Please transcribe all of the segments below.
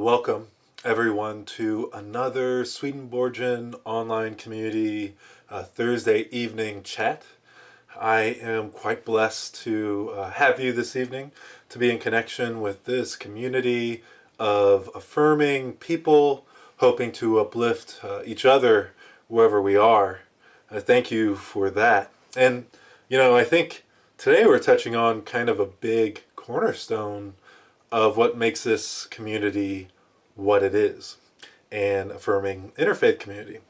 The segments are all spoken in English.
Welcome everyone to another Swedenborgian online community Thursday evening chat. I am quite blessed to have you this evening, to be in connection with this community of affirming people, hoping to uplift each other wherever we are. Thank you for that. And, I think today we're touching on kind of a big cornerstone of what makes this community what it is, and affirming interfaith community.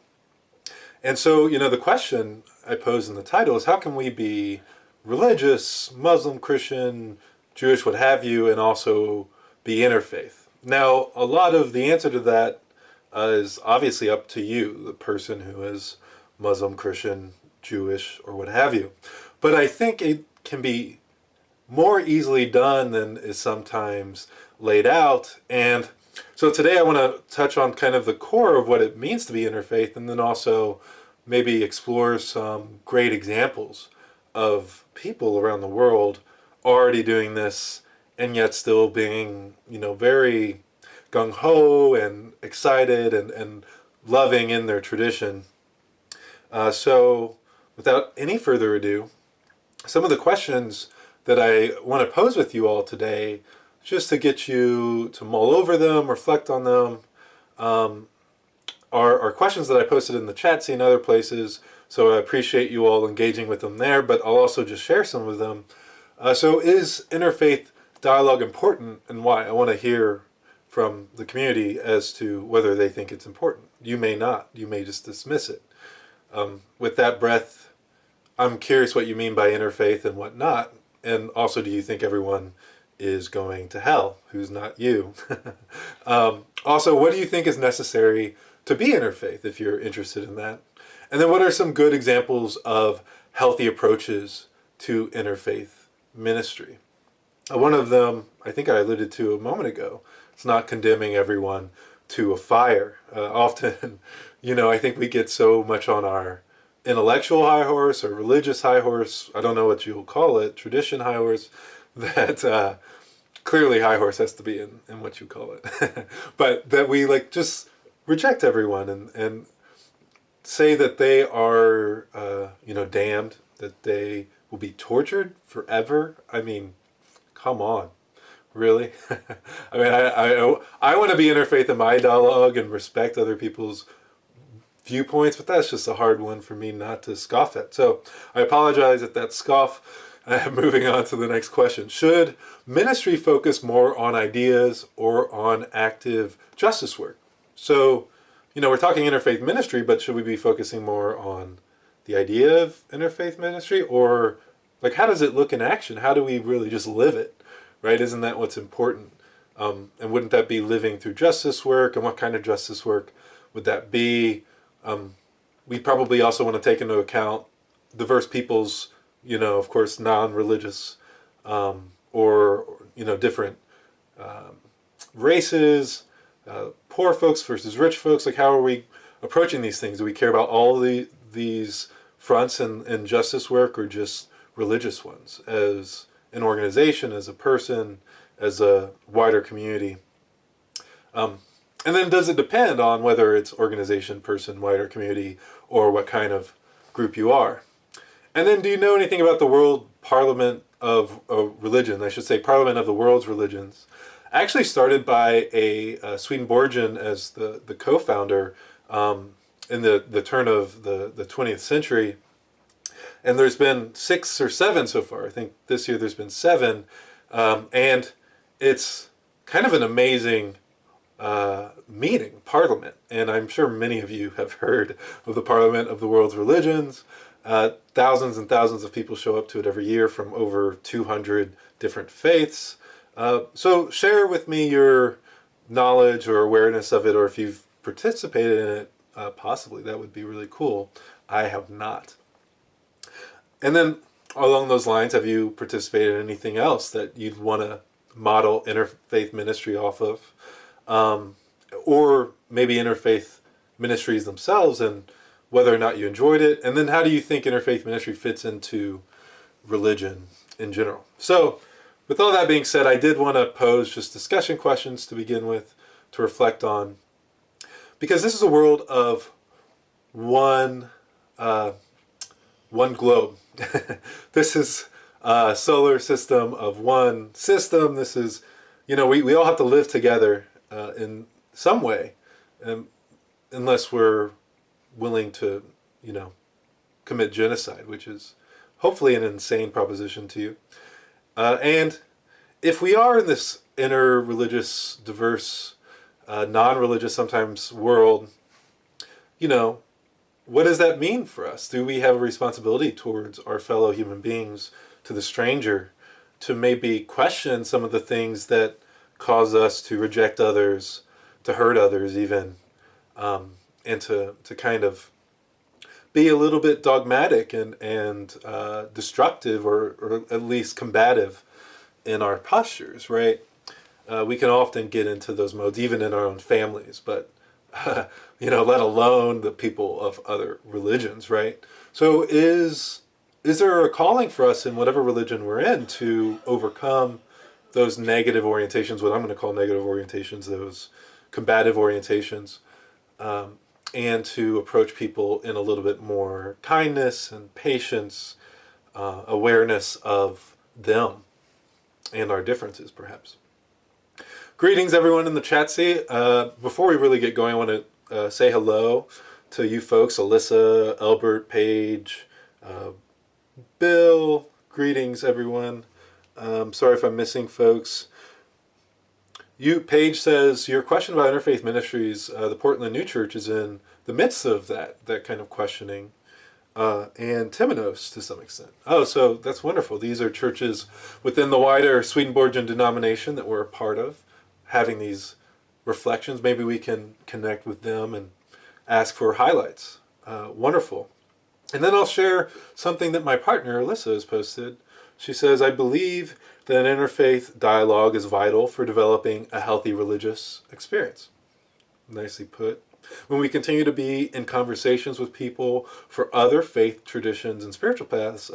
And so, the question I pose in the title is, how can we be religious, Muslim, Christian, Jewish, what have you, and also be interfaith? Now, a lot of the answer to that is obviously up to you, the person who is Muslim, Christian, Jewish, or what have you. But I think it can be more easily done than is sometimes laid out. And so today I want to touch on kind of the core of what it means to be interfaith, and then also maybe explore some great examples of people around the world already doing this and yet still being, very gung-ho and excited and loving in their tradition. So without any further ado, some of the questions that I want to pose with you all today, just to get you to mull over them, reflect on them, are questions that I posted in the chat, see in other places, so I appreciate you all engaging with them there, but I'll also just share some of them. So is interfaith dialogue important, and why? I want to hear from the community as to whether they think it's important. You may not. You may just dismiss it. With that breath, I'm curious what you mean by interfaith and what not. And also, do you think everyone is going to hell who's not you? Also, what do you think is necessary to be interfaith, if you're interested in that? And then what are some good examples of healthy approaches to interfaith ministry? One of them, I think I alluded to a moment ago, it's not condemning everyone to a fire. Often, I think we get so much on our intellectual high horse or religious high horse, I don't know what you'll call it, tradition high horse, that clearly high horse has to be in what you call it. But that we just reject everyone and say that they are, damned, that they will be tortured forever. I mean, come on, really? I mean, I want to be interfaith in my dialogue and respect other people's viewpoints, but that's just a hard one for me not to scoff at. So I apologize at that scoff. Moving on to the next question. Should ministry focus more on ideas or on active justice work? So, we're talking interfaith ministry, but should we be focusing more on the idea of interfaith ministry, or how does it look in action? How do we really just live it, right? Isn't that what's important? And wouldn't that be living through justice work? And what kind of justice work would that be? We probably also want to take into account diverse people's, of course, non-religious or different races, poor folks versus rich folks. How are we approaching these things? Do we care about all these fronts in justice work, or just religious ones as an organization, as a person, as a wider community? And then does it depend on whether it's organization, person, wider community, or what kind of group you are? And then do you know anything about the World Parliament of Religion? I should say Parliament of the World's Religions. Actually started by a Swedenborgian as the co-founder in the turn of the 20th century. And there's been 6 or 7 so far. I think this year there's been 7. And it's kind of an amazing meeting, parliament, and I'm sure many of you have heard of the Parliament of the World's Religions. Thousands and thousands of people show up to it every year from over 200 different faiths. So share with me your knowledge or awareness of it, or if you've participated in it, possibly. That would be really cool. I have not. And then along those lines, have you participated in anything else that you'd want to model interfaith ministry off of? Or maybe interfaith ministries themselves, and whether or not you enjoyed it. And then how do you think interfaith ministry fits into religion in general? So with all that being said, I did want to pose just discussion questions to begin with to reflect on, because this is a world of one globe. This is a solar system of one system. This is, we all have to live together in some way, unless we're willing to, commit genocide, which is hopefully an insane proposition to you. And if we are in this inter-religious, diverse, non-religious sometimes world, what does that mean for us? Do we have a responsibility towards our fellow human beings, to the stranger, to maybe question some of the things that cause us to reject others, to hurt others even, and to kind of be a little bit dogmatic and destructive, or at least combative in our postures, right? We can often get into those modes, even in our own families, but let alone the people of other religions, right? So is there a calling for us in whatever religion we're in to overcome those negative orientations, what I'm going to call negative orientations, those combative orientations, and to approach people in a little bit more kindness and patience, awareness of them and our differences, perhaps. Greetings, everyone in the chat seat. Before we really get going, I want to say hello to you folks, Alyssa, Albert, Paige, Bill. Greetings, everyone. Sorry if I'm missing folks. Paige says, your question about interfaith ministries, the Portland New Church is in the midst of that kind of questioning, and Timonos to some extent. Oh, so that's wonderful. These are churches within the wider Swedenborgian denomination that we're a part of, having these reflections. Maybe we can connect with them and ask for highlights. Wonderful. And then I'll share something that my partner Alyssa has posted. She says, I believe that an interfaith dialogue is vital for developing a healthy religious experience. Nicely put. When we continue to be in conversations with people for other faith traditions and spiritual paths,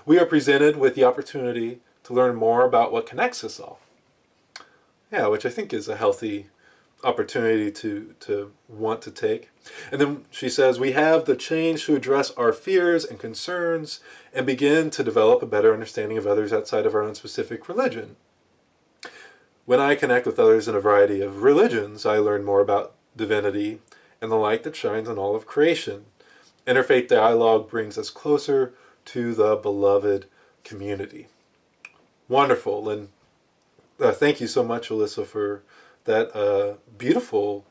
we are presented with the opportunity to learn more about what connects us all. Yeah, which I think is a healthy opportunity to want to take. And then she says, we have the change to address our fears and concerns and begin to develop a better understanding of others outside of our own specific religion. When I connect with others in a variety of religions, I learn more about divinity and the light that shines on all of creation. Interfaith dialogue brings us closer to the beloved community. Wonderful. And thank you so much, Alyssa, for that beautiful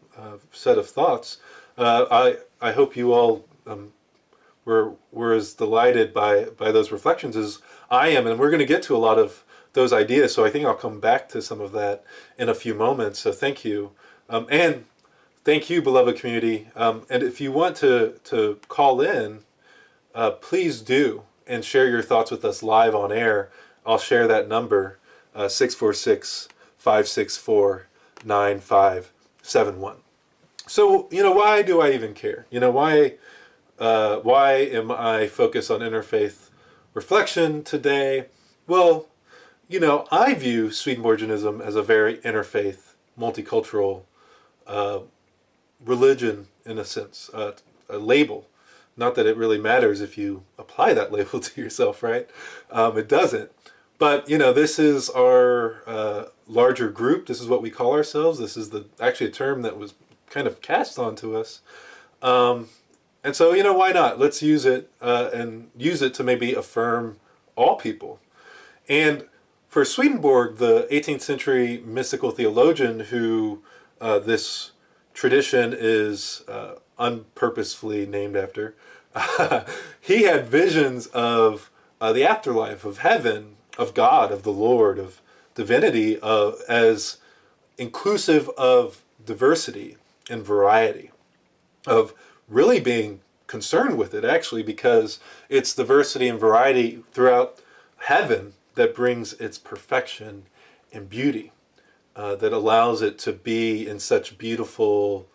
set of thoughts. I hope you all were as delighted by those reflections as I am, and we're going to get to a lot of those ideas, so I think I'll come back to some of that in a few moments. So thank you. And thank you, beloved community. And if you want to call in, please do, and share your thoughts with us live on air. I'll share that number, 646-564-9571. So, why do I even care? Why am I focused on interfaith reflection today? Well, I view Swedenborgianism as a very interfaith, multicultural religion, in a sense, a label. Not that it really matters if you apply that label to yourself, right? It doesn't. But, this is our larger group. This is what we call ourselves. This is actually a term that was kind of cast onto us. And so, why not? Let's use it and use it to maybe affirm all people. And for Swedenborg, the 18th century mystical theologian who this tradition is unpurposefully named after, he had visions of the afterlife, of heaven, of God, of the Lord, of divinity, as inclusive of diversity and variety, of really being concerned with it, actually, because it's diversity and variety throughout heaven that brings its perfection and beauty, that allows it to be in such beautiful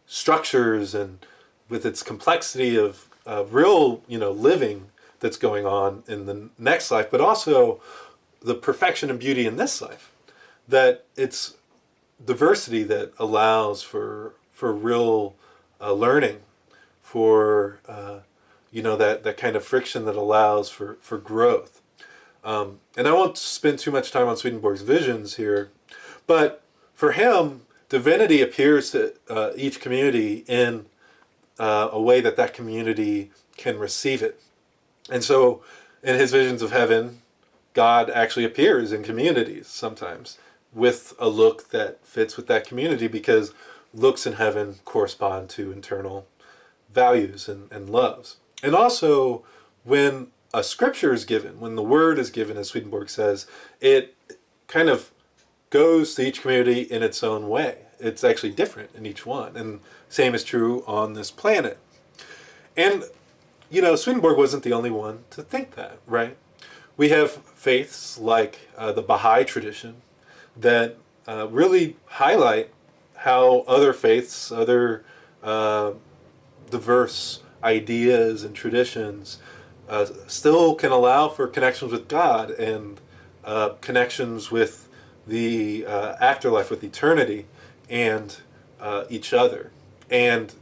structures and with its complexity of real, living that's going on in the next life, but also the perfection and beauty in this life. that it's diversity that allows for real learning, for that kind of friction that allows for growth. And I won't spend too much time on Swedenborg's visions here, but for him, divinity appears to each community in a way that community can receive it. And so in his visions of heaven, God actually appears in communities sometimes with a look that fits with that community, because looks in heaven correspond to internal values and loves. And also when a scripture is given, when the word is given, as Swedenborg says, it kind of goes to each community in its own way. It's actually different in each one. And same is true on this planet. And, Swedenborg wasn't the only one to think that, right? We have faiths like the Baha'i tradition that really highlight how other faiths, other diverse ideas and traditions still can allow for connections with God and connections with the afterlife, with eternity, and each other. And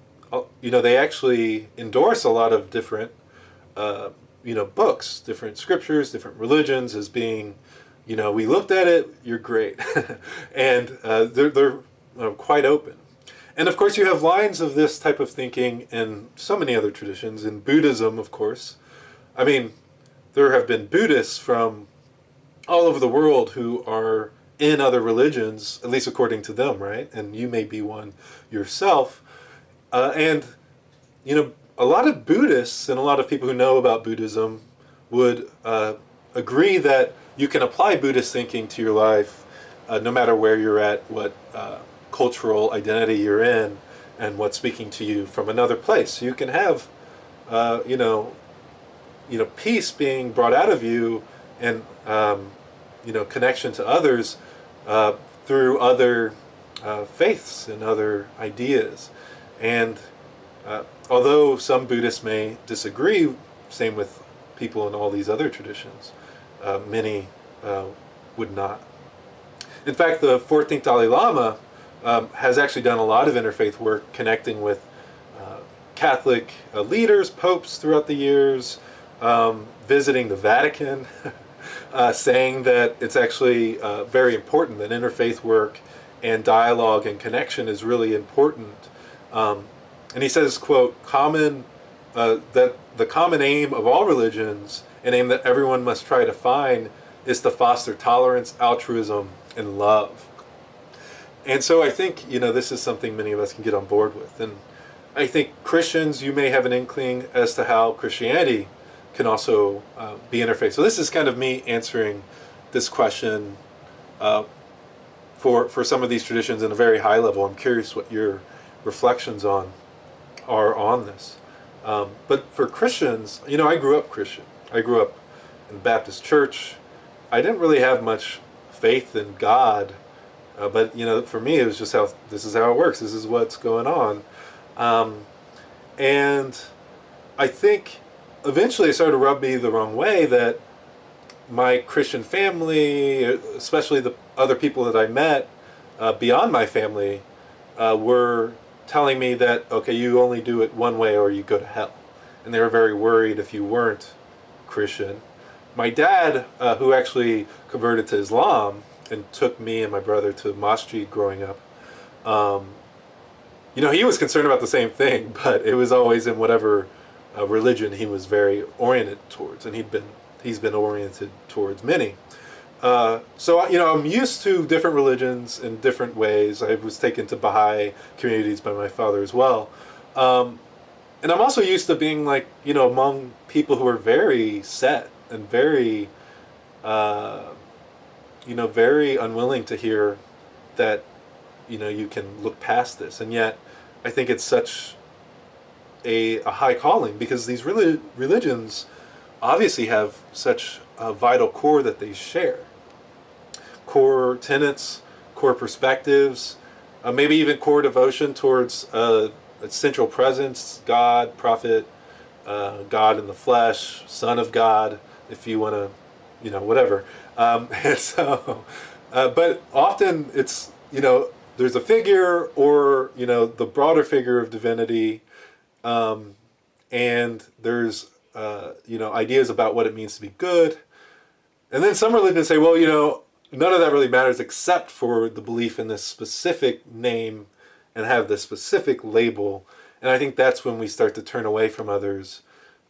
they actually endorse a lot of different books, different scriptures, different religions as being, we looked at it, you're great. And they're quite open. And of course you have lines of this type of thinking in so many other traditions. In Buddhism, of course, I mean, there have been Buddhists from all over the world who are in other religions, at least according to them, right? And you may be one yourself. And a lot of Buddhists and a lot of people who know about Buddhism would agree that you can apply Buddhist thinking to your life no matter where you're at, what cultural identity you're in, and what's speaking to you from another place. So you can have, peace being brought out of you, and connection to others through other faiths and other ideas. And although some Buddhists may disagree, same with people in all these other traditions, many would not. In fact, the 14th Dalai Lama has actually done a lot of interfaith work connecting with Catholic leaders, popes throughout the years, visiting the Vatican, saying that it's actually very important that interfaith work and dialogue and connection is really important. And he says, quote, that the common aim of all religions, an aim that everyone must try to find, is to foster tolerance, altruism, and love. And so I think, this is something many of us can get on board with. And I think Christians, you may have an inkling as to how Christianity can also be interfaith. So this is kind of me answering this question for some of these traditions in a very high level. I'm curious what your reflections are on this. But for Christians, I grew up Christian. I grew up in the Baptist church. I didn't really have much faith in God, but for me it was just this is how it works. This is what's going on, and I think eventually it started to rub me the wrong way that my Christian family, especially the other people that I met beyond my family, were telling me that, okay, you only do it one way or you go to hell. And they were very worried if you weren't Christian. My dad, who actually converted to Islam and took me and my brother to masjid growing up, he was concerned about the same thing, but it was always in whatever religion he was very oriented towards, and he's been oriented towards many. So I'm used to different religions in different ways. I was taken to Baha'i communities by my father as well. And I'm also used to being among people who are very set and very, very unwilling to hear that, you can look past this. And yet I think it's such a high calling, because these religions obviously have such a vital core that they share. Core tenets, core perspectives, maybe even core devotion towards a central presence, God, prophet, God in the flesh, Son of God, if you want to, whatever. And so But often it's, there's a figure or, the broader figure of divinity, and there's, ideas about what it means to be good. And then some religions say, well, none of that really matters except for the belief in this specific name and have this specific label. And I think that's when we start to turn away from others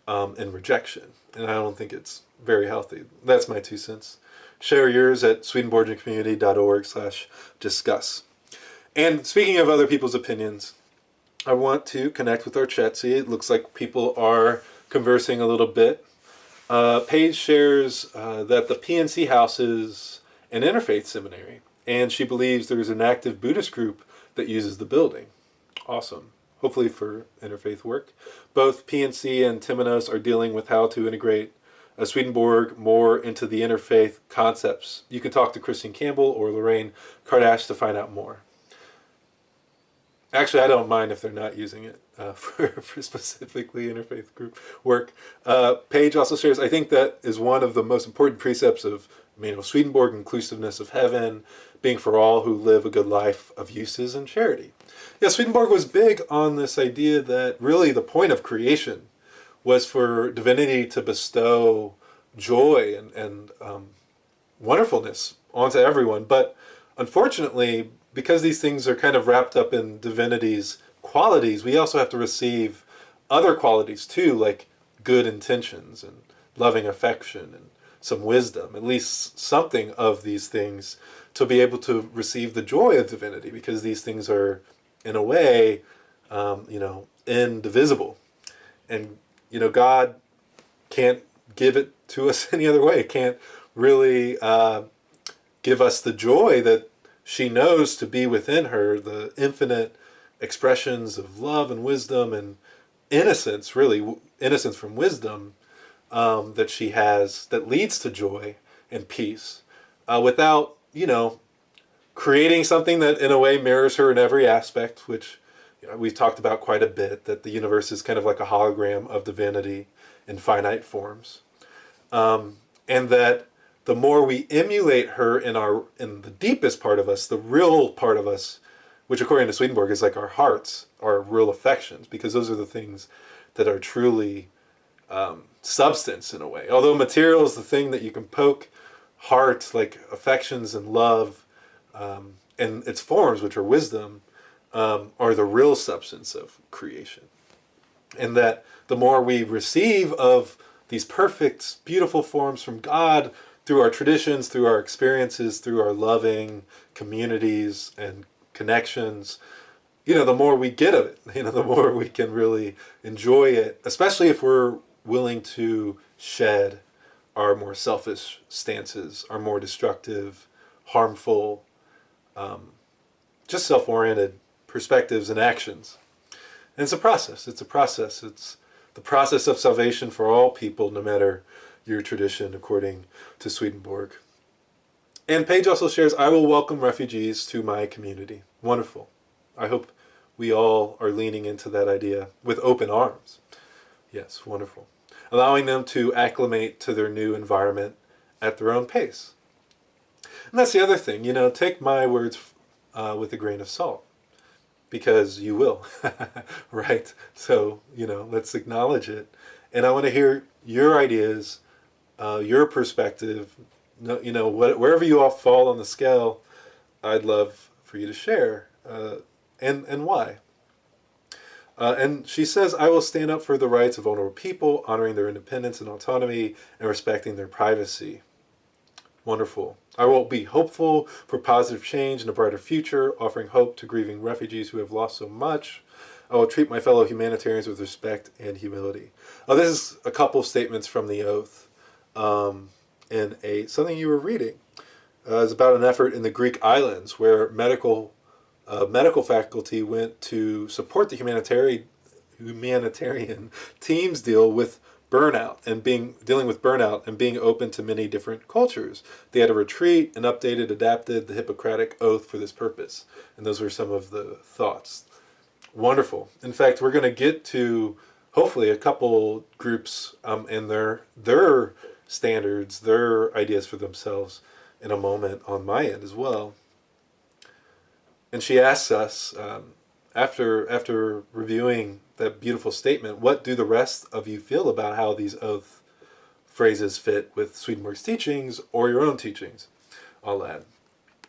in rejection. And I don't think it's very healthy. That's my 2 cents. Share yours at swedenborgiancommunity.org/discuss. And speaking of other people's opinions, I want to connect with our chat. See, it looks like people are conversing a little bit. Paige shares that the PNC House is an interfaith seminary, and she believes there is an active Buddhist group that uses the building. Awesome. Hopefully for interfaith work. Both PNC and Timonos are dealing with how to integrate Swedenborg more into the interfaith concepts. You can talk to Christian Campbell or Lorraine Kardash to find out more. Actually, I don't mind if they're not using it for specifically interfaith group work. Paige also shares, I think that is one of the most important precepts of Swedenborg, inclusiveness of heaven, being for all who live a good life of uses and charity. Yeah, Swedenborg was big on this idea that really the point of creation was for divinity to bestow joy and wonderfulness onto everyone. But unfortunately, because these things are kind of wrapped up in divinity's qualities, we also have to receive other qualities too, like good intentions and loving affection and some wisdom, at least something of these things, to be able to receive the joy of divinity, because these things are, in a way, indivisible. And, God can't give it to us any other way. Can't really give us the joy that she knows to be within her, the infinite expressions of love and wisdom and innocence, really, innocence from wisdom, that she has, that leads to joy and peace, without, creating something that in a way mirrors her in every aspect, which we've talked about quite a bit, that the universe is kind of like a hologram of divinity in finite forms. And that the more we emulate her in the deepest part of us, the real part of us, which according to Swedenborg is like our hearts, our real affections, because those are the things that are truly substance in a way. Although material is the thing that you can poke, heart, like affections and love, and its forms, which are wisdom, are the real substance of creation. And that the more we receive of these perfect, beautiful forms from God through our traditions, through our experiences, through our loving communities and connections, the more we get of it, the more we can really enjoy it, especially if we're willing to shed our more selfish stances, our more destructive, harmful, just self-oriented perspectives and actions. And it's a process. It's the process of salvation for all people, no matter your tradition, according to Swedenborg. And Paige also shares, I will welcome refugees to my community. Wonderful. I hope we all are leaning into that idea with open arms. Yes, wonderful. Allowing them to acclimate to their new environment at their own pace. And that's the other thing, take my words with a grain of salt, because you will, right? So, let's acknowledge it. And I want to hear your ideas, your perspective, wherever you all fall on the scale, I'd love for you to share, and why. And she says, I will stand up for the rights of vulnerable people, honoring their independence and autonomy, and respecting their privacy. Wonderful. I will be hopeful for positive change and a brighter future, offering hope to grieving refugees who have lost so much. I will treat my fellow humanitarians with respect and humility. This is a couple of statements from the oath in something you were reading. It's about an effort in the Greek islands where medical faculty went to support the humanitarian teams dealing with burnout and being open to many different cultures. They had a retreat and adapted the Hippocratic Oath for this purpose. And those were some of the thoughts. Wonderful. In fact, we're going to get to hopefully a couple groups and their standards, their ideas for themselves in a moment on my end as well. And she asks us, after reviewing that beautiful statement, what do the rest of you feel about how these oath phrases fit with Swedenborg's teachings or your own teachings? I'll add.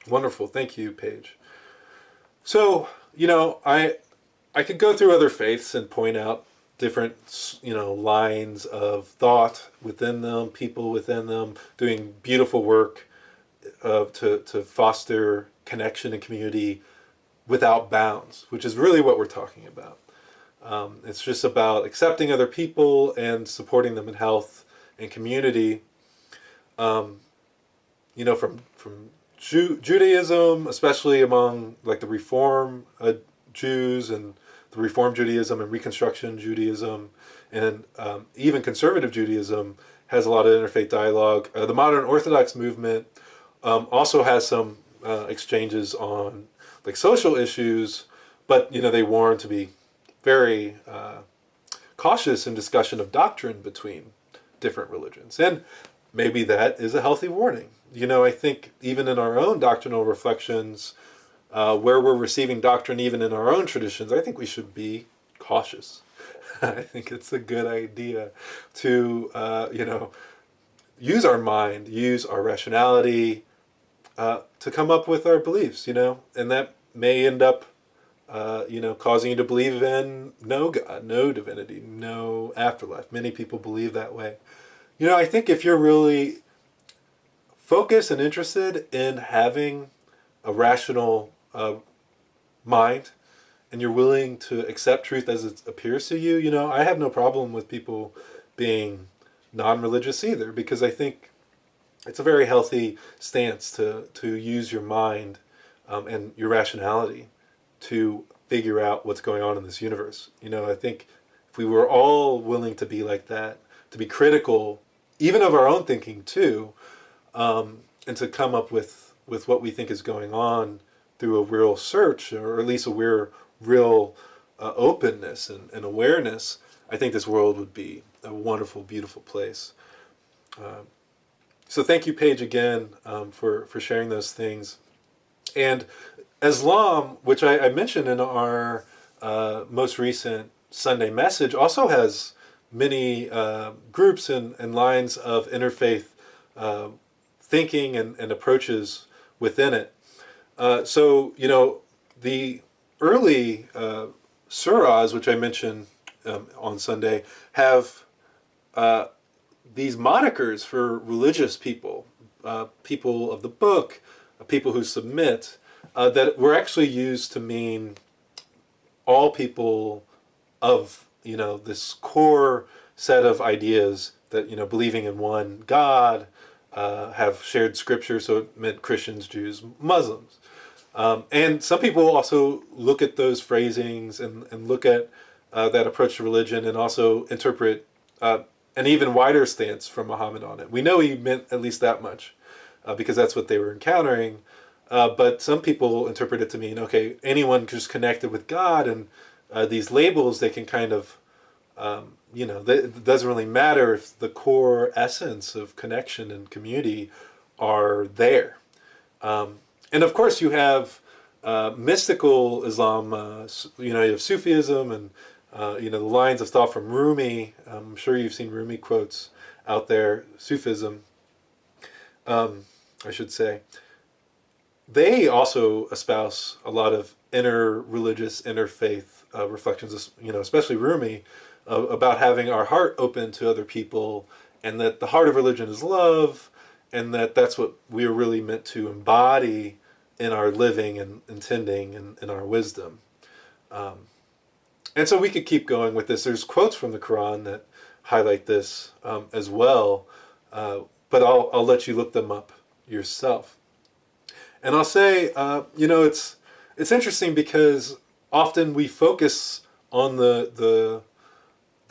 Wonderful. Thank you, Paige. So, I could go through other faiths and point out different, lines of thought within them, people within them, doing beautiful work to foster connection and community without bounds, which is really what we're talking about. It's just about accepting other people and supporting them in health and community. From Judaism, especially among like the Reform Jews and the Reform Judaism and Reconstruction Judaism, and even conservative Judaism has a lot of interfaith dialogue. The modern Orthodox movement also has some exchanges on like social issues, but they warn to be very cautious in discussion of doctrine between different religions. And maybe that is a healthy warning. I think even in our own doctrinal reflections, where we're receiving doctrine even in our own traditions, I think we should be cautious. I think it's a good idea to, use our mind, use our rationality to come up with our beliefs, and that may end up, causing you to believe in no God, no divinity, no afterlife. Many people believe that way. I think if you're really focused and interested in having a rational mind, and you're willing to accept truth as it appears to you, I have no problem with people being non-religious either, because I think it's a very healthy stance to use your mind and your rationality to figure out what's going on in this universe. I think if we were all willing to be like that, to be critical, even of our own thinking too, and to come up with what we think is going on through a real search, or at least a real openness and awareness, I think this world would be a wonderful, beautiful place. So thank you, Paige, again, for sharing those things. And Islam, which I mentioned in our most recent Sunday message, also has many groups and lines of interfaith thinking and approaches within it. The early surahs, which I mentioned on Sunday, have these monikers for religious people, people of the book, people who submit, that were actually used to mean all people of this core set of ideas that believing in one God, have shared scripture, so it meant Christians, Jews, Muslims. And some people also look at those phrasings and look at that approach to religion and also interpret an even wider stance from Muhammad on it. We know he meant at least that much because that's what they were encountering. But some people interpret it to mean, okay, anyone just connected with God, and these labels, they can kind of, it doesn't really matter if the core essence of connection and community are there. And of course you have mystical Islam, you have Sufism and, the lines of thought from Rumi. I'm sure you've seen Rumi quotes out there, Sufism, I should say. They also espouse a lot of inter-religious, interfaith reflections, especially Rumi, about having our heart open to other people, and that the heart of religion is love, and that's what we are really meant to embody in our living and intending and in our wisdom. And so we could keep going with this. There's quotes from the Quran that highlight this as well, but I'll let you look them up yourself. And I'll say, it's interesting because often we focus on the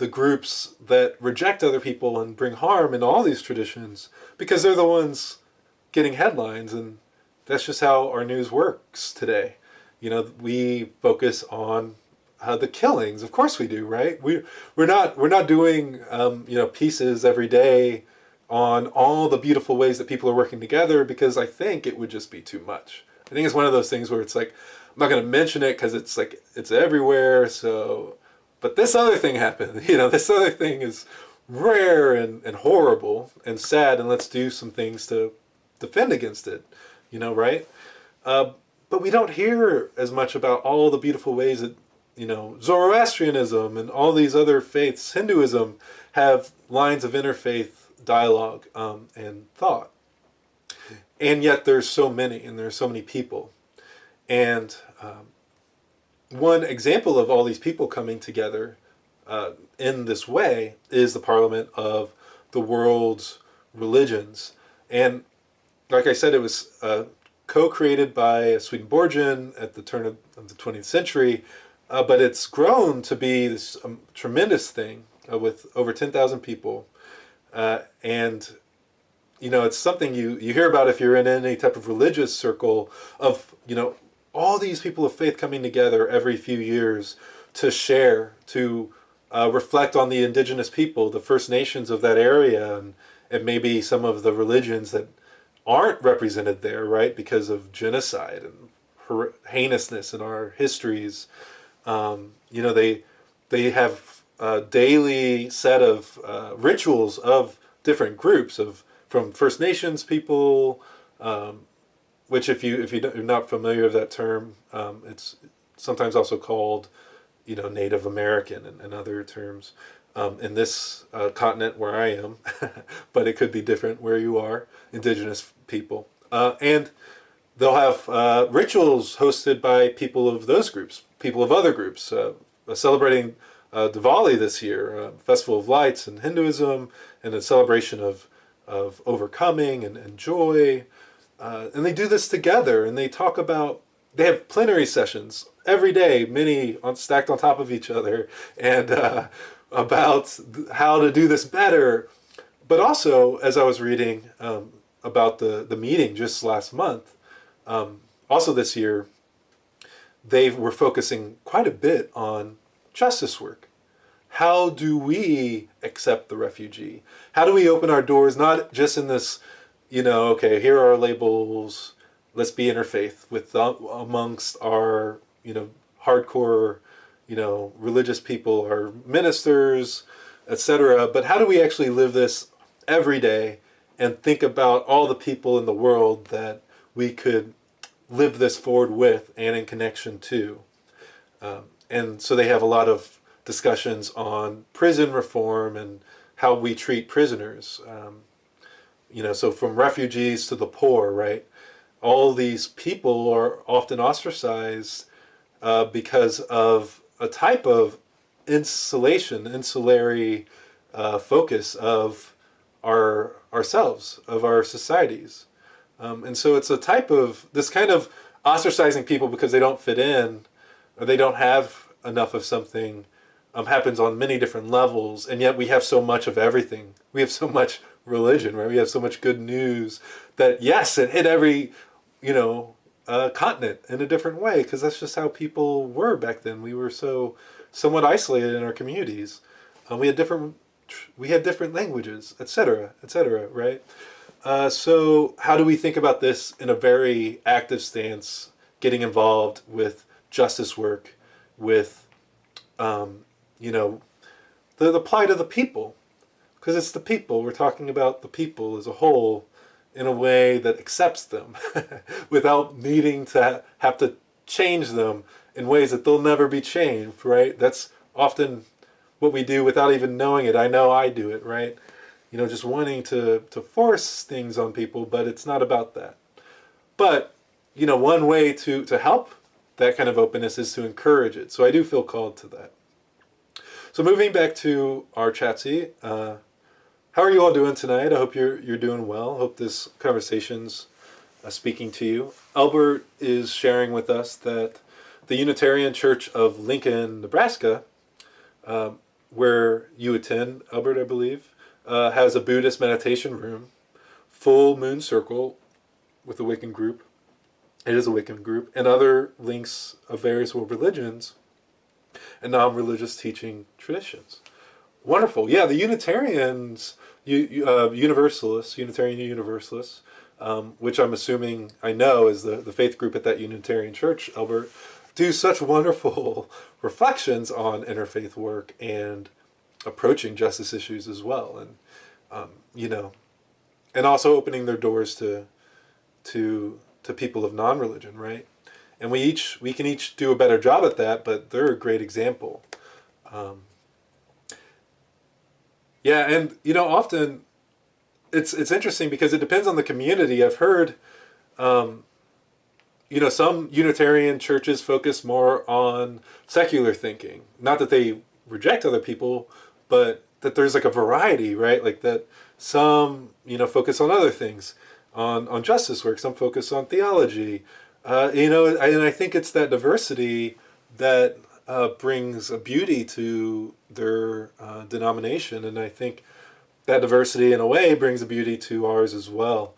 groups that reject other people and bring harm in all these traditions because they're the ones getting headlines, and that's just how our news works today. We focus on the killings. Of course we do, right? We're not doing pieces every day on all the beautiful ways that people are working together, because I think it would just be too much. I think it's one of those things where it's like, I'm not going to mention it because it's like, it's everywhere. So, but this other thing happened, this other thing is rare and horrible and sad, and let's do some things to defend against it, right? But we don't hear as much about all the beautiful ways that, Zoroastrianism and all these other faiths, Hinduism, have lines of interfaith dialogue and thought. And yet there's so many, and there's so many people. And one example of all these people coming together in this way is the Parliament of the World's Religions. And like I said, it was co-created by Swedenborgian at the turn of the 20th century, but it's grown to be this tremendous thing with over 10,000 people. And, it's something you hear about if you're in any type of religious circle of, all these people of faith coming together every few years to share, to reflect on the indigenous people, the First Nations of that area, and maybe some of the religions that aren't represented there, right, because of genocide and heinousness in our histories. They have a daily set of rituals of different groups from First Nations people, which if you're not familiar with that term, it's sometimes also called, Native American and other terms in this continent where I am, but it could be different where you are, indigenous people. And they'll have rituals hosted by people of those groups, people of other groups, celebrating Diwali this year, Festival of Lights in Hinduism, and a celebration of overcoming and joy. And they do this together, and they talk about, they have plenary sessions every day, many stacked on top of each other, and about how to do this better. But also, as I was reading about the meeting just last month, also this year, they were focusing quite a bit on justice work. How do we accept the refugee? How do we open our doors, not just in this, okay, here are our labels, let's be interfaith with amongst our, hardcore, religious people, our ministers, etc. But how do we actually live this every day and think about all the people in the world that we could live this forward with and in connection to? And so they have a lot of discussions on prison reform and how we treat prisoners. So from refugees to the poor, right? All these people are often ostracized because of a type of insulary focus of ourselves, of our societies. And so it's a type of, this kind of ostracizing people because they don't fit in, or they don't have enough of something, happens on many different levels, and yet we have so much of everything. We have so much religion, right? We have so much good news that, yes, it hit every, continent in a different way, because that's just how people were back then. We were somewhat isolated in our communities. We had different languages, etc., right? So how do we think about this in a very active stance, getting involved with justice work, with, the plight of the people? Because it's the people. We're talking about the people as a whole in a way that accepts them without needing to have to change them in ways that they'll never be changed, right? That's often what we do without even knowing it. I know I do it, right? Just wanting to force things on people, but it's not about that. But, one way to help that kind of openness is to encourage it. So I do feel called to that. So moving back to our chatty, how are you all doing tonight? I hope you're doing well. I hope this conversation's speaking to you. Albert is sharing with us that the Unitarian Church of Lincoln, Nebraska, where you attend, Albert, I believe, has a Buddhist meditation room, full moon circle with a Wiccan group. It is a Wiccan group, and other links of various world religions and non-religious teaching traditions. Wonderful. Yeah, the Unitarians, Universalists, Unitarian Universalists, which I'm assuming I know is the faith group at that Unitarian Church, Albert, do such wonderful reflections on interfaith work and approaching justice issues as well, and and also opening their doors to people of non-religion, right? And we can each do a better job at that, but they're a great example. Yeah, and often it's interesting because it depends on the community. I've heard, some Unitarian churches focus more on secular thinking. Not that they reject other people, but that there's like a variety, right? Like that some, focus on other things, on justice work. Some focus on theology. And I think it's that diversity that brings a beauty to their denomination, and I think that diversity in a way brings a beauty to ours as well.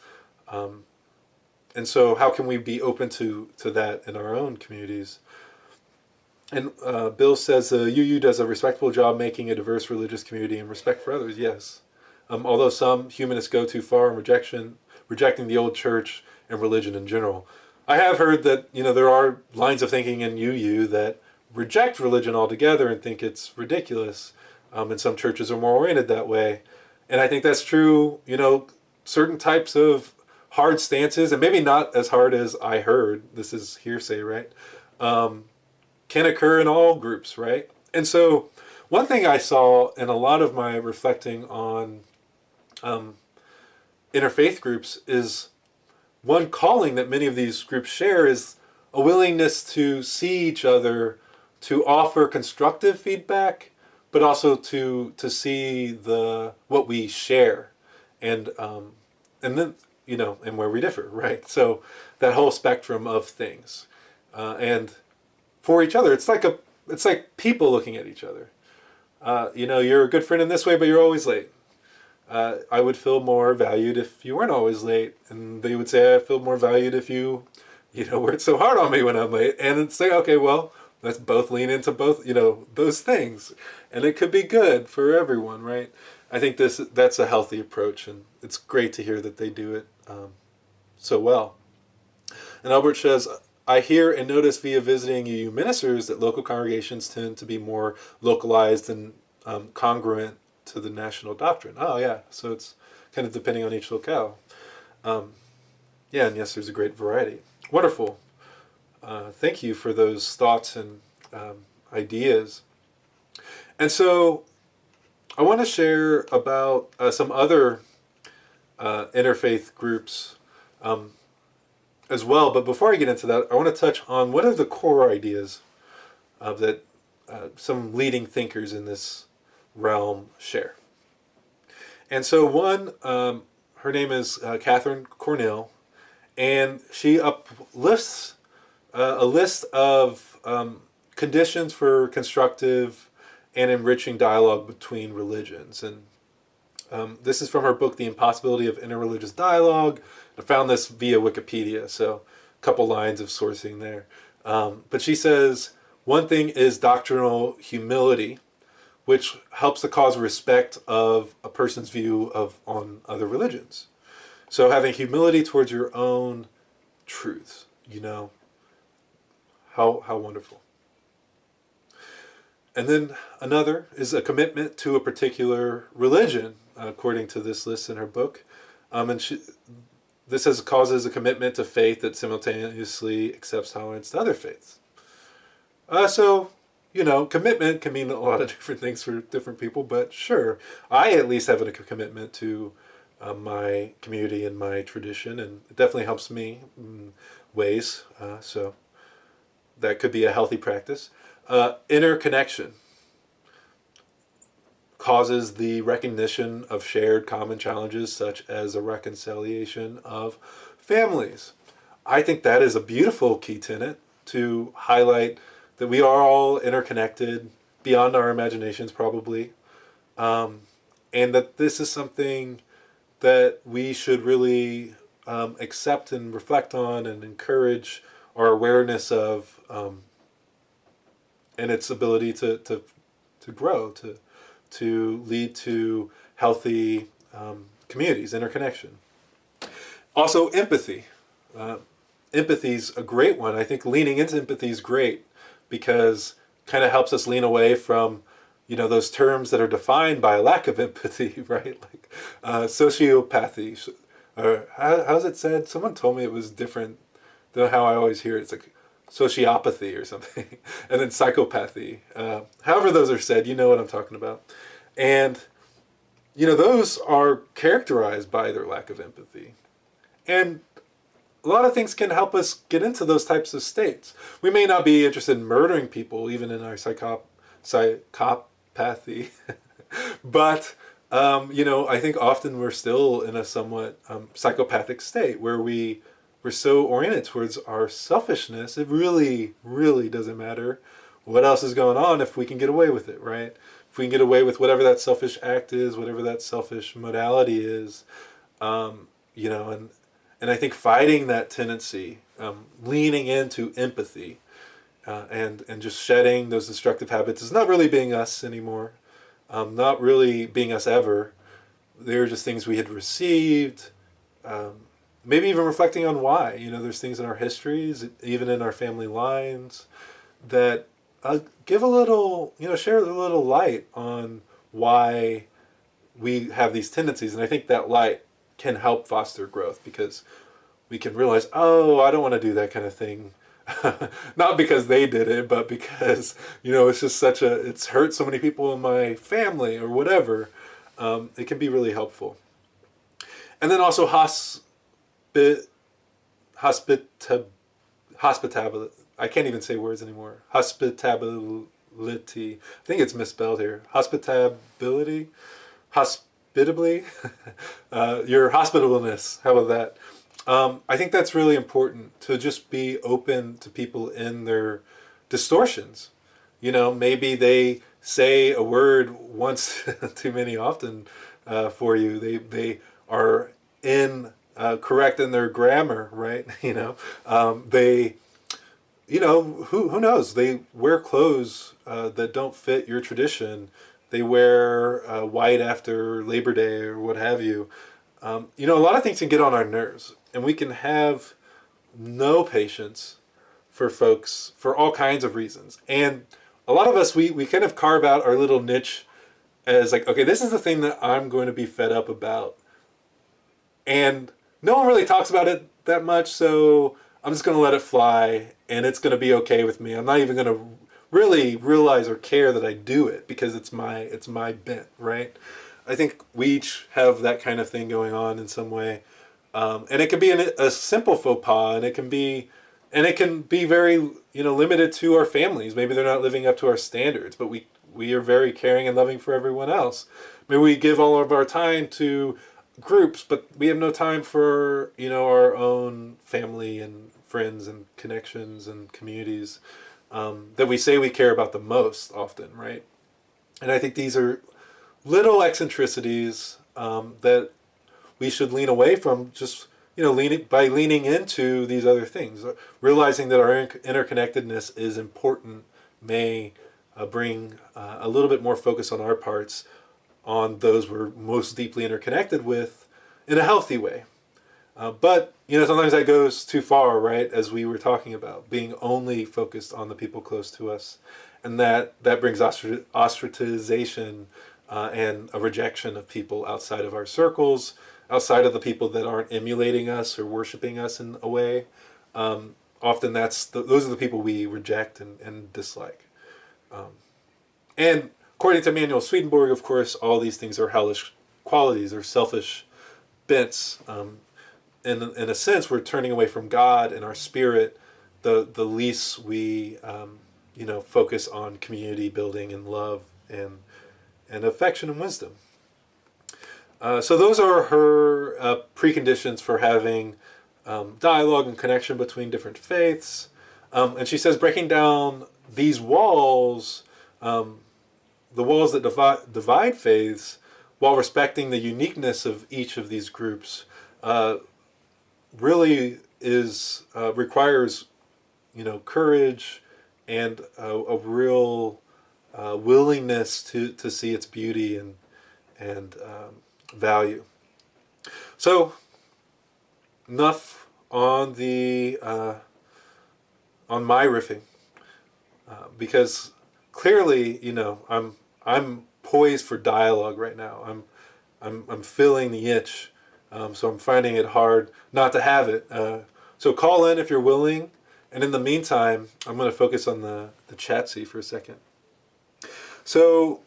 And so how can we be open to that in our own communities? And Bill says UU does a respectable job making a diverse religious community and respect for others. Yes. Although some humanists go too far in rejecting the old church and religion in general. I have heard that there are lines of thinking in UU that reject religion altogether and think it's ridiculous, and some churches are more oriented that way, and I think that's true. Certain types of hard stances, and maybe not as hard as I heard, this is hearsay, right, can occur in all groups, right? And so one thing I saw in a lot of my reflecting on interfaith groups is one calling that many of these groups share is a willingness to see each other, to offer constructive feedback, but also to see what we share, and then and where we differ, right? So that whole spectrum of things, and for each other, it's like people looking at each other. You're a good friend in this way, but you're always late. I would feel more valued if you weren't always late, and they would say I feel more valued if you weren't so hard on me when I'm late. And it's like, okay, well, let's both lean into both, those things, and it could be good for everyone, right? I think that's a healthy approach, and it's great to hear that they do it so well. And Albert says, I hear and notice via visiting UU ministers that local congregations tend to be more localized and congruent to the national doctrine. Oh yeah, so it's kind of depending on each locale. Yeah, and yes, there's a great variety. Wonderful. Thank you for those thoughts and ideas. And so I want to share about some other interfaith groups as well. But before I get into that, I want to touch on what are the core ideas that some leading thinkers in this realm share. And so one, her name is Catherine Cornell, and she uplifts a list of conditions for constructive and enriching dialogue between religions. And this is from her book, The Impossibility of Interreligious Dialogue. I found this via Wikipedia, so a couple lines of sourcing there. But she says, one thing is doctrinal humility, which helps to cause respect of a person's view on other religions. So having humility towards your own truths, how wonderful. And then another is a commitment to a particular religion, according to this list in her book. And this causes a commitment to faith that simultaneously accepts tolerance to other faiths. Commitment can mean a lot of different things for different people, but sure, I at least have a commitment to my community and my tradition, and it definitely helps me in ways, so that could be a healthy practice. Interconnection causes the recognition of shared common challenges, such as a reconciliation of families. I think that is a beautiful key tenet to highlight that we are all interconnected beyond our imaginations, probably, and that this is something that we should really accept and reflect on and encourage our awareness of, and its ability to grow, to to lead to healthy communities, interconnection. Also, empathy. Empathy's a great one. I think leaning into empathy is great because it kind of helps us lean away from, those terms that are defined by a lack of empathy, right? Like sociopathy. How's it said? Someone told me it was different than how I always hear it. It's like sociopathy or something. And then psychopathy. However those are said, you know what I'm talking about. And, those are characterized by their lack of empathy. And a lot of things can help us get into those types of states. We may not be interested in murdering people, even in our psychopathy. But, I think often we're still in a somewhat psychopathic state where we're so oriented towards our selfishness. It really, really doesn't matter what else is going on if we can get away with it, right? If we can get away with whatever that selfish act is, whatever that selfish modality is, and I think fighting that tendency, leaning into empathy, and just shedding those destructive habits is not really being us anymore, not really being us ever. They're just things we had received, maybe even reflecting on why. There's things in our histories, even in our family lines, that give a little, share a little light on why we have these tendencies. And I think that light can help foster growth because we can realize, oh, I don't want to do that kind of thing. Not because they did it, but because, it's just it's hurt so many people in my family or whatever. It can be really helpful. And then also hospitality. I can't even say words anymore. Hospitability. I think it's misspelled here. Hospitably. Your hospitableness. How about that? I think that's really important, to just be open to people in their distortions. Maybe they say a word once too many often for you. They are correct in their grammar, right? Who knows? They wear clothes that don't fit your tradition. They wear white after Labor Day or what have you. A lot of things can get on our nerves, and we can have no patience for folks for all kinds of reasons. And a lot of us, we kind of carve out our little niche as like, okay, this is the thing that I'm going to be fed up about. And no one really talks about it that much, so I'm just going to let it fly, and it's going to be okay with me. I'm not even going to really realize or care that I do it because it's my bent, right? I think we each have that kind of thing going on in some way. And it can be a simple faux pas, and it can be very, limited to our families. Maybe they're not living up to our standards, but we are very caring and loving for everyone else. Maybe we give all of our time to groups, but we have no time for, our own family and friends and connections and communities that we say we care about the most often, right? And I think these are little eccentricities that we should lean away from, just leaning into these other things. Realizing that our interconnectedness is important may bring a little bit more focus on our parts on those we're most deeply interconnected with in a healthy way. But sometimes that goes too far, right? As we were talking about, being only focused on the people close to us, and that brings ostracization and a rejection of people outside of our circles, outside of the people that aren't emulating us or worshiping us in a way. Often those are the people we reject and dislike. And according to Emanuel Swedenborg, of course, all these things are hellish qualities or selfish bents. In a sense, we're turning away from God and our spirit. The least we focus on community building and love and affection and wisdom. So those are her preconditions for having dialogue and connection between different faiths. And she says breaking down these walls, the walls that divide faiths, while respecting the uniqueness of each of these groups, really requires courage and a real willingness to see its beauty and value. So enough on the on my riffing, because clearly, I'm poised for dialogue right now. I'm feeling the itch, so I'm finding it hard not to have it. So call in if you're willing, and in the meantime, I'm going to focus on the chatsy for a second. So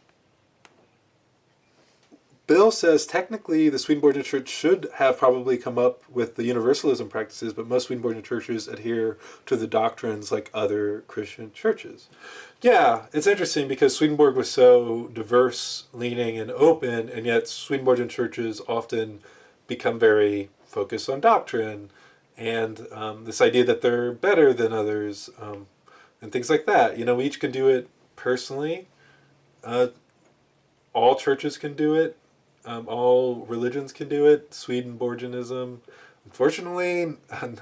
Bill says technically the Swedenborgian Church should have probably come up with the universalism practices, but most Swedenborgian churches adhere to the doctrines like other Christian churches. Yeah, it's interesting because Swedenborg was so diverse, leaning, and open, and yet Swedenborgian churches often become very focused on doctrine and this idea that they're better than others, and things like that. We each can do it personally. All churches can do it. All religions can do it. Swedenborgianism, unfortunately,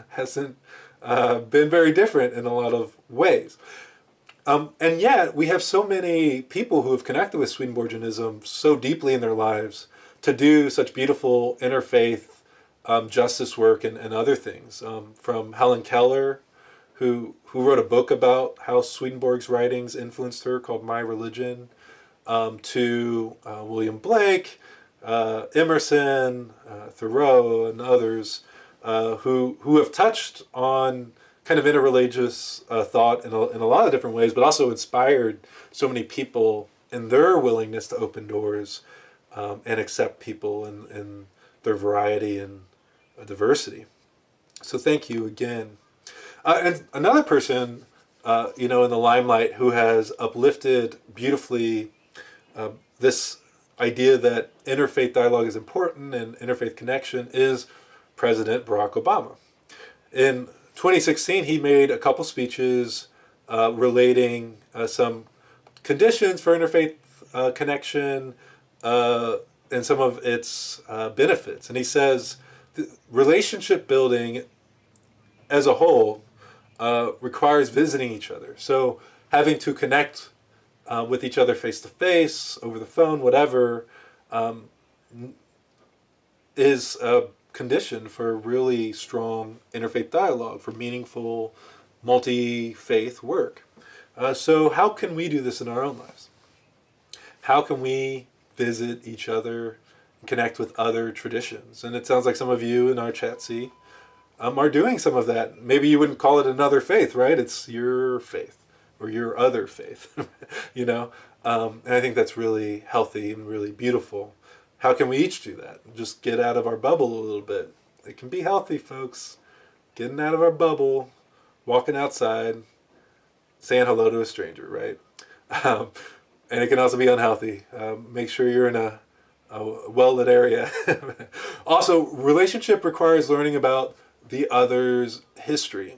hasn't been very different in a lot of ways. And yet, we have so many people who have connected with Swedenborgianism so deeply in their lives to do such beautiful interfaith justice work and other things. From Helen Keller, who wrote a book about how Swedenborg's writings influenced her called My Religion, to William Blake, Emerson, Thoreau, and others who have touched on kind of interreligious thought in a lot of different ways, but also inspired so many people in their willingness to open doors and accept people in their variety and diversity. So thank you again. And another person, in the limelight who has uplifted beautifully this idea that interfaith dialogue is important and interfaith connection is President Barack Obama. In 2016, he made a couple speeches relating some conditions for interfaith connection and some of its benefits. And he says relationship building as a whole requires visiting each other. So having to connect with each other face to face, over the phone, whatever, is a condition for really strong interfaith dialogue, for meaningful multi-faith work. So how can we do this in our own lives? How can we visit each other, connect with other traditions? And it sounds like some of you in our chat are doing some of that. Maybe you wouldn't call it another faith, right? It's your faith or your other faith, and I think that's really healthy and really beautiful. How can we each do that? Just get out of our bubble a little bit. It can be healthy, folks. Getting out of our bubble, walking outside, saying hello to a stranger, right? And it can also be unhealthy. Make sure you're in a well-lit area. Also, relationship requires learning about the other's history.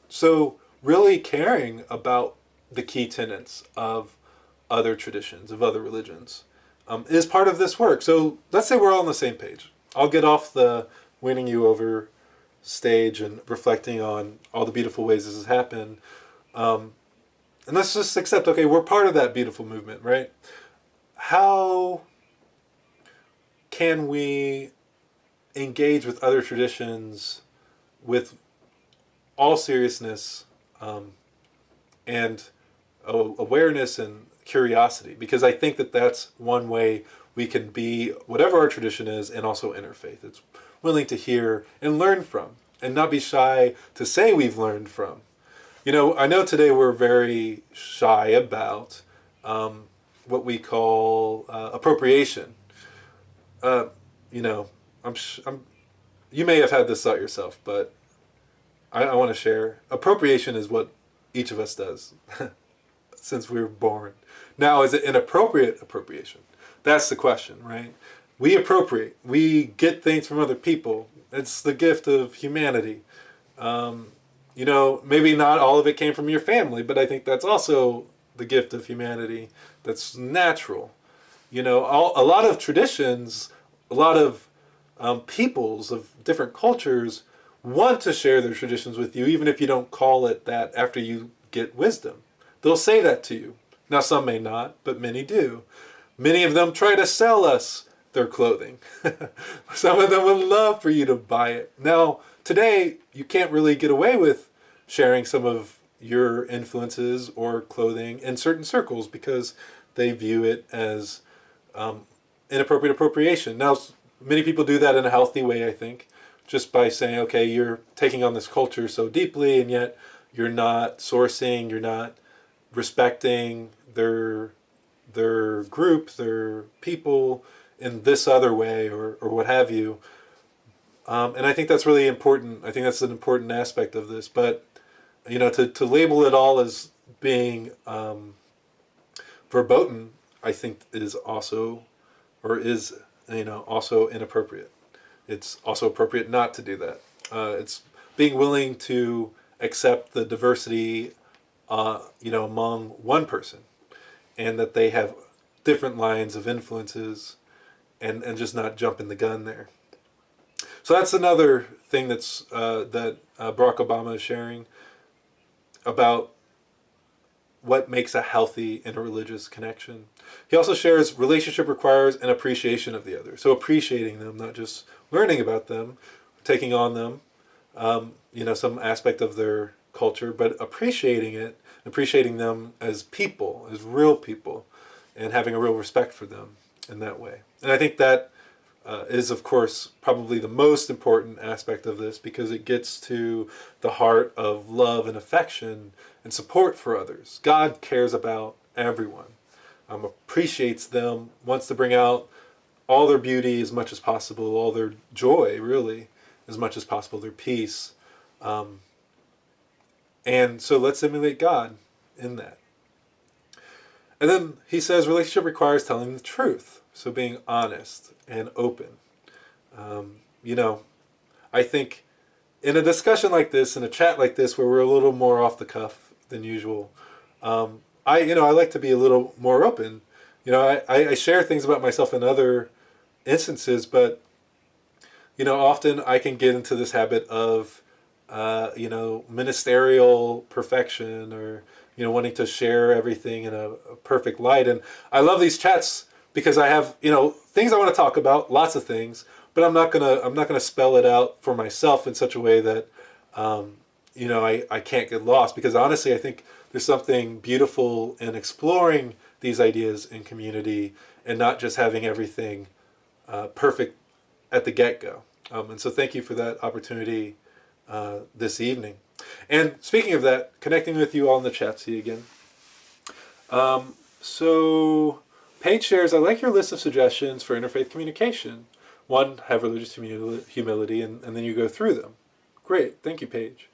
So really caring about the key tenets of other traditions, of other religions, is part of this work. So let's say we're all on the same page. I'll get off the winning you over stage and reflecting on all the beautiful ways this has happened. And let's just accept, okay, we're part of that beautiful movement, right? How can we engage with other traditions with all seriousness and awareness and curiosity? Because I think that that's one way we can be whatever our tradition is and also interfaith. It's willing to hear and learn from and not be shy to say we've learned from. I know today we're very shy about what we call appropriation. You may have had this thought yourself, but I want to share. Appropriation is what each of us does since we were born. Now, is it inappropriate appropriation? That's the question, right? We appropriate. We get things from other people. It's the gift of humanity. Maybe not all of it came from your family, but I think that's also the gift of humanity. That's natural. A lot of traditions, a lot of peoples of different cultures want to share their traditions with you, even if you don't call it that after you get wisdom. They'll say that to you. Now, some may not, but many do. Many of them try to sell us their clothing. Some of them would love for you to buy it. Now, today, you can't really get away with sharing some of your influences or clothing in certain circles because they view it as inappropriate appropriation. Now, many people do that in a healthy way, I think, just by saying, okay, you're taking on this culture so deeply, and yet you're not sourcing, you're not respecting their group, their people in this other way, or what have you. And I think that's really important. I think that's an important aspect of this. But, to label it all as being verboten, I think is also inappropriate. It's also appropriate not to do that. It's being willing to accept the diversity, among one person, and that they have different lines of influences, and just not jumping the gun there. So that's another thing that Barack Obama is sharing about what makes a healthy interreligious connection. He also shares relationship requires an appreciation of the other. So appreciating them, not just learning about them, taking on them, some aspect of their culture, but appreciating them as people, as real people, and having a real respect for them in that way. And I think that is, of course, probably the most important aspect of this, because it gets to the heart of love and affection and support for others. God cares about everyone, appreciates them, wants to bring out all their beauty as much as possible, all their joy, really, as much as possible, their peace. And so let's emulate God in that. And then he says relationship requires telling the truth. So being honest and open. I think in a discussion like this, in a chat like this, where we're a little more off the cuff than usual, I like to be a little more open. I share things about myself in other instances, but, often I can get into this habit of, ministerial perfection, or, wanting to share everything in a perfect light. And I love these chats because I have, things I want to talk about, lots of things, but I'm not gonna spell it out for myself in such a way that, I can't get lost. Because honestly, I think there's something beautiful in exploring these ideas in community and not just having everything perfect at the get-go. And so thank you for that opportunity this evening. And speaking of that, connecting with you all in the chat, see you again. So Paige shares, I like your list of suggestions for interfaith communication. 1, have religious humility, and then you go through them. Great, thank you, Paige.